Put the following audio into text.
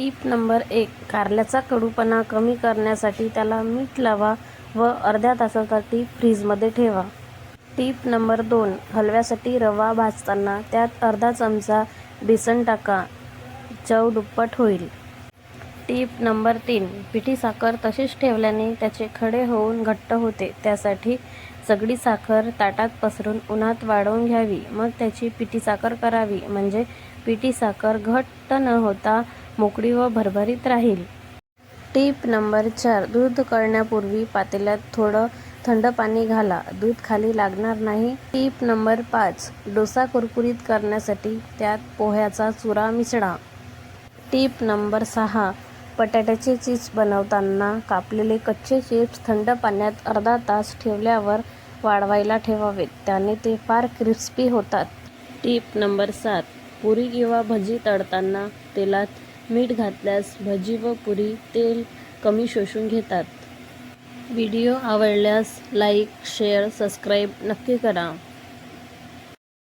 टीप number 1. कारल्याचा कडूपणा कमी करण्यासाठी त्याला मीठ लावा व अर्ध्या तासासाठी फ्रीजमध्ये ठेवा. टीप नंबर 2. हलव्यासाठी रवा भाजताना त्यात अर्धा चमचा बेसन टाका, चव दुप्पट होईल. टीप नंबर 3. पिठी साखर तशीच ठेवल्याने त्याचे खडे होऊन घट्ट होते. त्यासाठी सगळी साखर ताटात पसरून उन्हात वाळवून घ्यावी, मग त्याची पिठी साखर करावी. म्हणजे पिठी साखर घट्ट न होता मोकळी व भरभरीत राहील. टीप नंबर 4. दूध कळण्यापूर्वी पातेल्यात थोडं थंड पाणी घाला, दूध खाली लागणार नाही. टीप नंबर 5. डोसा कुरकुरीत करण्यासाठी त्यात पोह्याचा चुरा मिसळा. टीप नंबर 6. बटाट्याचे चिप्स बनवताना कापलेले कच्चे चिप्स थंड पाण्यात अर्धा तास ठेवल्यावर वाळवायला ठेवावेत, त्याने ते फार क्रिस्पी होतात. टीप नंबर 7. पुरी किंवा भजी तळताना तेलात मीठ घातल्यास भजी व पुरी तेल कमी शोषून घेतात. व्हिडिओ आवडल्यास लाईक, शेअर, सबस्क्राईब नक्की करा.